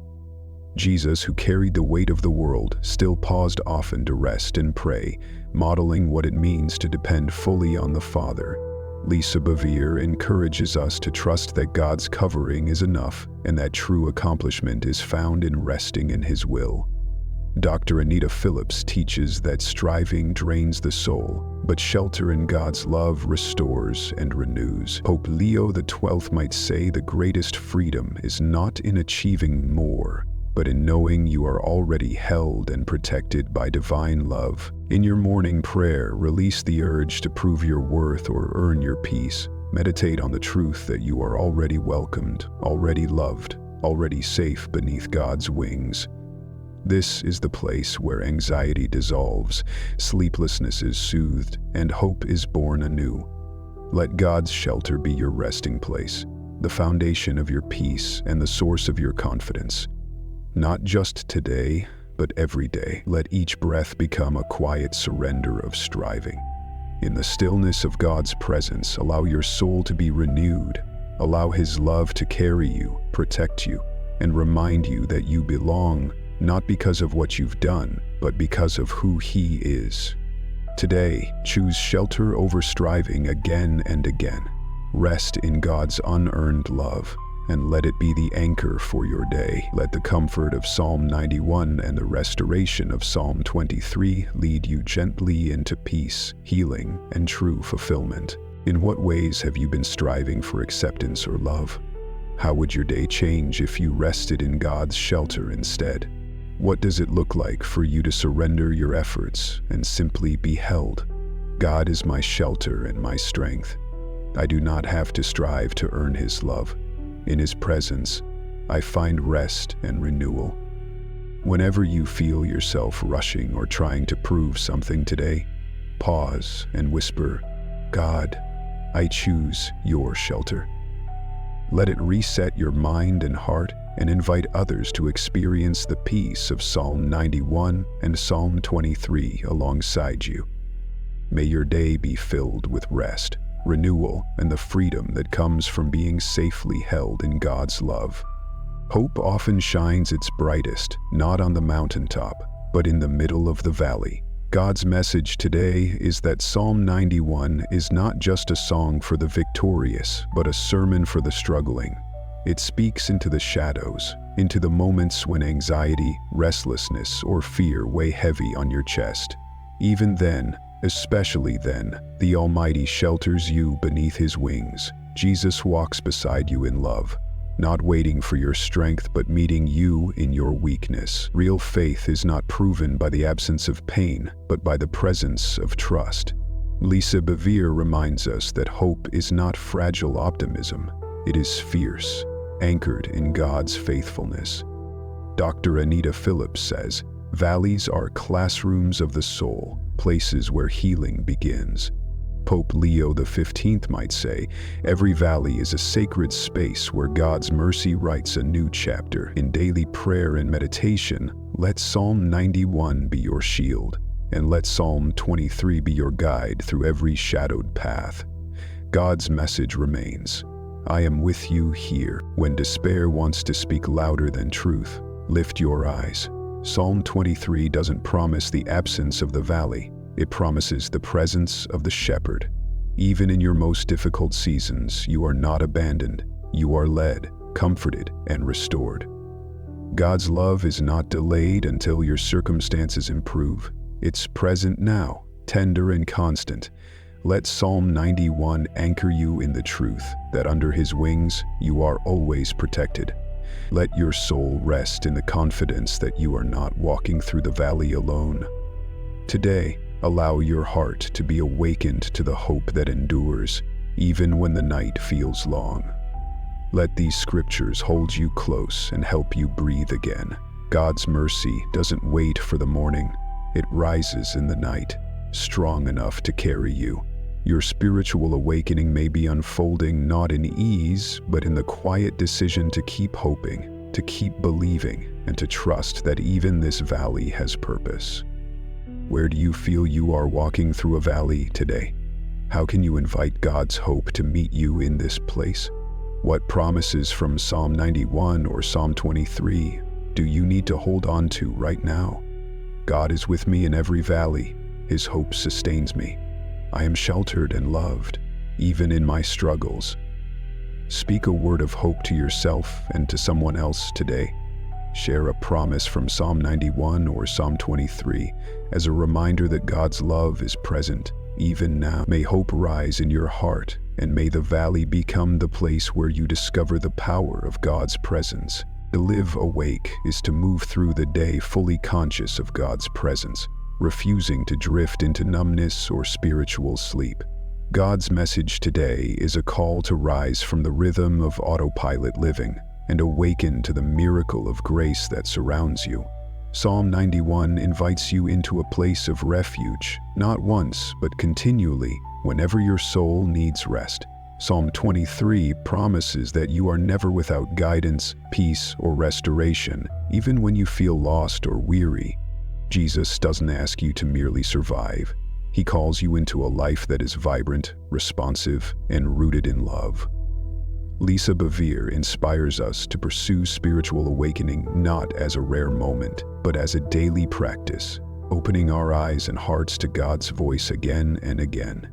Jesus, who carried the weight of the world, still paused often to rest and pray, modeling what it means to depend fully on the Father. Lisa Bevere encourages us to trust that God's covering is enough and that true accomplishment is found in resting in His will. Dr. Anita Phillips teaches that striving drains the soul, but shelter in God's love restores and renews. Pope Leo XII might say the greatest freedom is not in achieving more, but in knowing you are already held and protected by divine love. In your morning prayer, release the urge to prove your worth or earn your peace. Meditate on the truth that you are already welcomed, already loved, already safe beneath God's wings. This is the place where anxiety dissolves, sleeplessness is soothed, and hope is born anew. Let God's shelter be your resting place, the foundation of your peace and the source of your confidence. Not just today, but every day. Let each breath become a quiet surrender of striving. In the stillness of God's presence, allow your soul to be renewed. Allow His love to carry you, protect you, and remind you that you belong, not because of what you've done, but because of who He is. Today, choose shelter over striving again and again. Rest in God's unearned love, and let it be the anchor for your day. Let the comfort of Psalm 91 and the restoration of Psalm 23 lead you gently into peace, healing, and true fulfillment. In what ways have you been striving for acceptance or love? How would your day change if you rested in God's shelter instead? What does it look like for you to surrender your efforts and simply be held? God is my shelter and my strength. I do not have to strive to earn His love. In His presence, I find rest and renewal. Whenever you feel yourself rushing or trying to prove something today, pause and whisper, God, I choose your shelter. Let it reset your mind and heart and invite others to experience the peace of Psalm 91 and Psalm 23 alongside you. May your day be filled with rest, renewal, and the freedom that comes from being safely held in God's love. Hope often shines its brightest, not on the mountaintop, but in the middle of the valley. God's message today is that Psalm 91 is not just a song for the victorious, but a sermon for the struggling. It speaks into the shadows, into the moments when anxiety, restlessness, or fear weigh heavy on your chest. Even then, especially then, the Almighty shelters you beneath His wings. Jesus walks beside you in love, not waiting for your strength but meeting you in your weakness. Real faith is not proven by the absence of pain, but by the presence of trust. Lisa Bevere reminds us that hope is not fragile optimism, it is fierce, anchored in God's faithfulness. Dr. Anita Phillips says, valleys are classrooms of the soul, places where healing begins. Pope Leo XV might say, every valley is a sacred space where God's mercy writes a new chapter. In daily prayer and meditation, let Psalm 91 be your shield, and let Psalm 23 be your guide through every shadowed path. God's message remains. I am with you here. When despair wants to speak louder than truth, lift your eyes. Psalm 23 doesn't promise the absence of the valley. It promises the presence of the shepherd. Even in your most difficult seasons, you are not abandoned. You are led, comforted, and restored. God's love is not delayed until your circumstances improve. It's present now, tender and constant. Let Psalm 91 anchor you in the truth that under His wings you are always protected. Let your soul rest in the confidence that you are not walking through the valley alone. Today, allow your heart to be awakened to the hope that endures, even when the night feels long. Let these scriptures hold you close and help you breathe again. God's mercy doesn't wait for the morning. It rises in the night, strong enough to carry you. Your spiritual awakening may be unfolding not in ease, but in the quiet decision to keep hoping, to keep believing, and to trust that even this valley has purpose. Where do you feel you are walking through a valley today? How can you invite God's hope to meet you in this place? What promises from Psalm 91 or Psalm 23 do you need to hold on to right now? God is with me in every valley. His hope sustains me. I am sheltered and loved, even in my struggles. Speak a word of hope to yourself and to someone else today. Share a promise from Psalm 91 or Psalm 23 as a reminder that God's love is present, even now. May hope rise in your heart, and may the valley become the place where you discover the power of God's presence. To live awake is to move through the day fully conscious of God's presence, refusing to drift into numbness or spiritual sleep. God's message today is a call to rise from the rhythm of autopilot living and awaken to the miracle of grace that surrounds you. Psalm 91 invites you into a place of refuge, not once, but continually, whenever your soul needs rest. Psalm 23 promises that you are never without guidance, peace, or restoration, even when you feel lost or weary. Jesus doesn't ask you to merely survive. He calls you into a life that is vibrant, responsive, and rooted in love. Lisa Bevere inspires us to pursue spiritual awakening not as a rare moment, but as a daily practice, opening our eyes and hearts to God's voice again and again.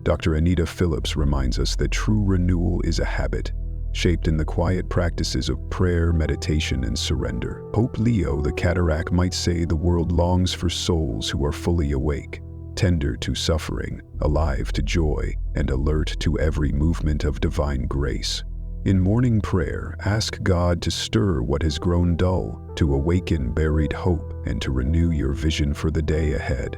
Dr. Anita Phillips reminds us that true renewal is a habit, shaped in the quiet practices of prayer, meditation, and surrender. Pope Leo the Cataract might say the world longs for souls who are fully awake, tender to suffering, alive to joy, and alert to every movement of divine grace. In morning prayer, ask God to stir what has grown dull, to awaken buried hope, and to renew your vision for the day ahead.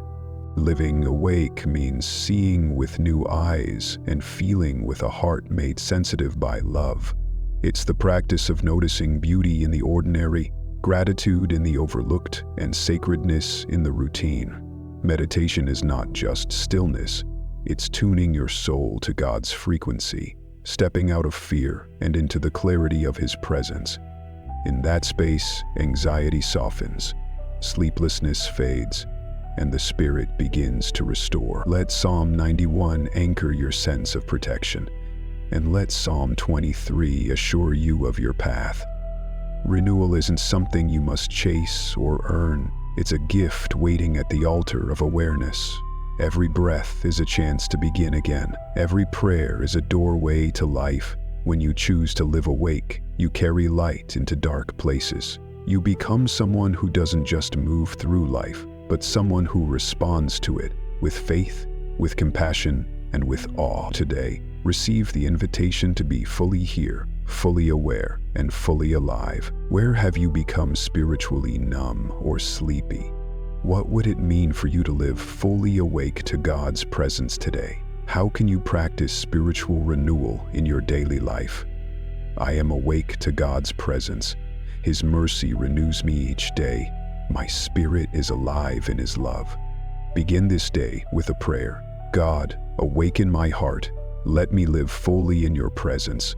Living awake means seeing with new eyes and feeling with a heart made sensitive by love. It's the practice of noticing beauty in the ordinary, gratitude in the overlooked, and sacredness in the routine. Meditation is not just stillness, it's tuning your soul to God's frequency, stepping out of fear and into the clarity of His presence. In that space, anxiety softens, sleeplessness fades, and the spirit begins to restore. Let Psalm 91 anchor your sense of protection, and let Psalm 23 assure you of your path. Renewal isn't something you must chase or earn. It's a gift waiting at the altar of awareness. Every breath is a chance to begin again. Every prayer is a doorway to life. When you choose to live awake, you carry light into dark places. You become someone who doesn't just move through life, but someone who responds to it with faith, with compassion, and with awe. Today, receive the invitation to be fully here, fully aware, and fully alive. Where have you become spiritually numb or sleepy? What would it mean for you to live fully awake to God's presence today? How can you practice spiritual renewal in your daily life? I am awake to God's presence. His mercy renews me each day. My spirit is alive in His love. Begin this day with a prayer. God, awaken my heart. Let me live fully in your presence.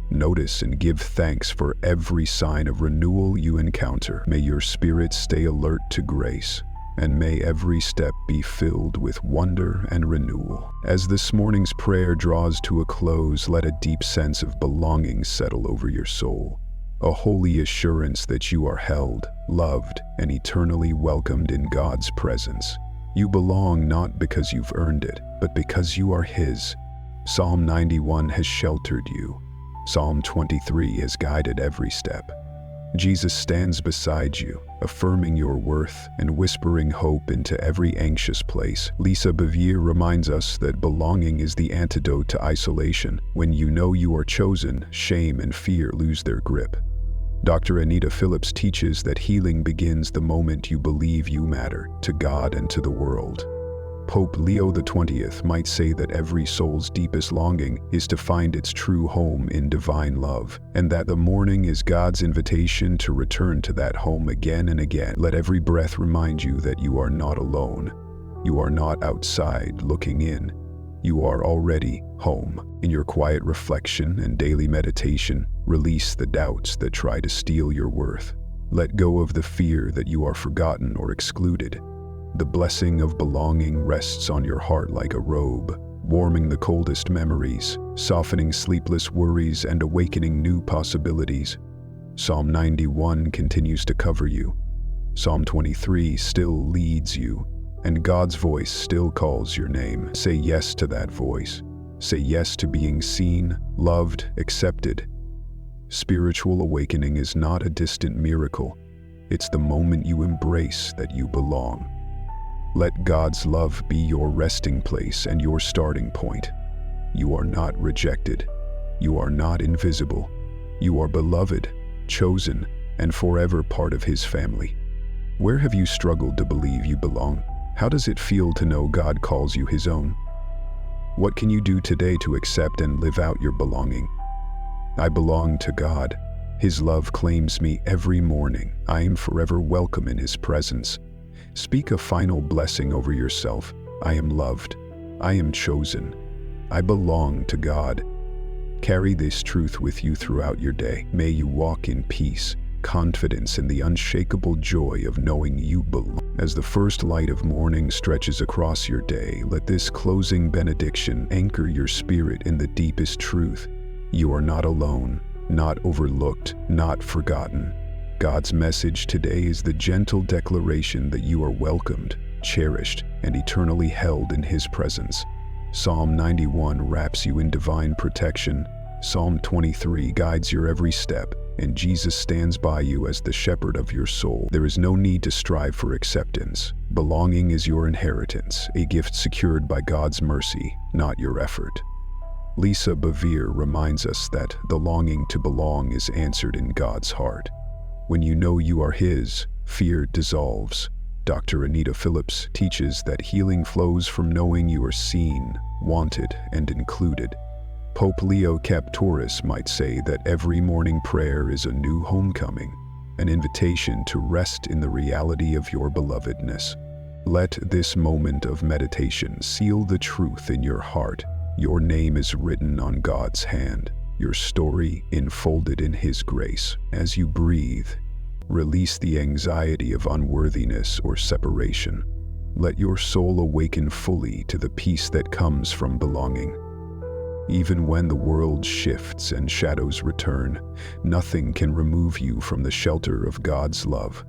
Notice and give thanks for every sign of renewal you encounter. May your spirit stay alert to grace, and may every step be filled with wonder and renewal. As this morning's prayer draws to a close, let a deep sense of belonging settle over your soul, a holy assurance that you are held, loved, and eternally welcomed in God's presence. You belong not because you've earned it, but because you are His. Psalm 91 has sheltered you. Psalm 23 has guided every step. Jesus stands beside you, affirming your worth and whispering hope into every anxious place. Lisa Bevere reminds us that belonging is the antidote to isolation. When you know you are chosen, shame and fear lose their grip. Dr. Anita Phillips teaches that healing begins the moment you believe you matter, to God and to the world. Pope Leo XX might say that every soul's deepest longing is to find its true home in divine love, and that the morning is God's invitation to return to that home again and again. Let every breath remind you that you are not alone. You are not outside looking in. You are already home. In your quiet reflection and daily meditation, release the doubts that try to steal your worth. Let go of the fear that you are forgotten or excluded. The blessing of belonging rests on your heart like a robe, warming the coldest memories, softening sleepless worries, and awakening new possibilities. Psalm 91 continues to cover you. Psalm 23 still leads you, and God's voice still calls your name. Say yes to that voice. Say yes to being seen, loved, accepted. Spiritual awakening is not a distant miracle. It's the moment you embrace that you belong. Let God's love be your resting place and your starting point. You are not rejected. You are not invisible. You are beloved, chosen, and forever part of His family. Where have you struggled to believe you belong? How does it feel to know God calls you His own? What can you do today to accept and live out your belonging? I belong to God. His love claims me every morning. I am forever welcome in His presence. Speak a final blessing over yourself. I am loved. I am chosen. I belong to God. Carry this truth with you throughout your day. May you walk in peace, confidence, and the unshakable joy of knowing you belong. As the first light of morning stretches across your day, let this closing benediction anchor your spirit in the deepest truth. You are not alone, not overlooked, not forgotten. God's message today is the gentle declaration that you are welcomed, cherished, and eternally held in His presence. Psalm 91 wraps you in divine protection. Psalm 23 guides your every step, and Jesus stands by you as the shepherd of your soul. There is no need to strive for acceptance. Belonging is your inheritance, a gift secured by God's mercy, not your effort. Lisa Bevere reminds us that the longing to belong is answered in God's heart. When you know you are His, fear dissolves. Dr. Anita Phillips teaches that healing flows from knowing you are seen, wanted, and included. Pope Leo XX might say that every morning prayer is a new homecoming, an invitation to rest in the reality of your belovedness. Let this moment of meditation seal the truth in your heart. Your name is written on God's hand, your story enfolded in His grace. As you breathe, release the anxiety of unworthiness or separation. Let your soul awaken fully to the peace that comes from belonging. Even when the world shifts and shadows return, nothing can remove you from the shelter of God's love.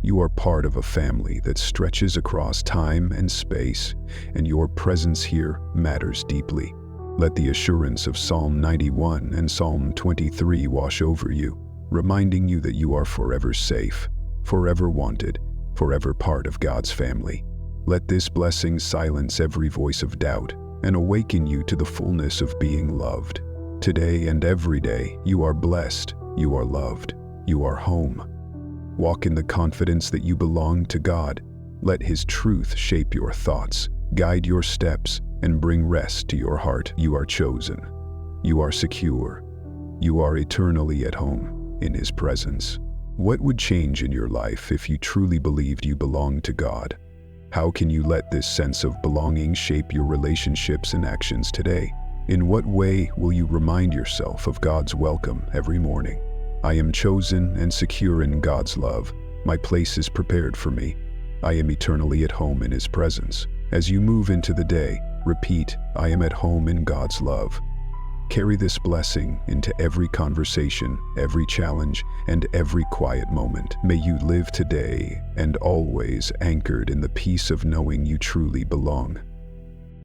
You are part of a family that stretches across time and space, and your presence here matters deeply. Let the assurance of Psalm 91 and Psalm 23 wash over you, reminding you that you are forever safe, forever wanted, forever part of God's family. Let this blessing silence every voice of doubt and awaken you to the fullness of being loved. Today and every day, you are blessed, you are loved, you are home. Walk in the confidence that you belong to God. Let His truth shape your thoughts, guide your steps, and bring rest to your heart. You are chosen. You are secure. You are eternally at home in His presence. What would change in your life if you truly believed you belonged to God? How can you let this sense of belonging shape your relationships and actions today? In what way will you remind yourself of God's welcome every morning? 'I am chosen and secure in God's love. My place is prepared for me. 'I am loved. I am chosen. I belong. 'I am secure. You are eternally at home in His presence. What would change in your life if you truly believed you belonged to God? How can you let this sense of belonging shape your relationships and actions today? In what way will you remind yourself of God's welcome every morning? 'I am chosen and secure in God's love. My place is prepared for me. I am eternally at home in His presence. As you move into the day, repeat, I am at home in God's love. Carry this blessing into every conversation, every challenge, and every quiet moment. May you live today and always anchored in the peace of knowing you truly belong.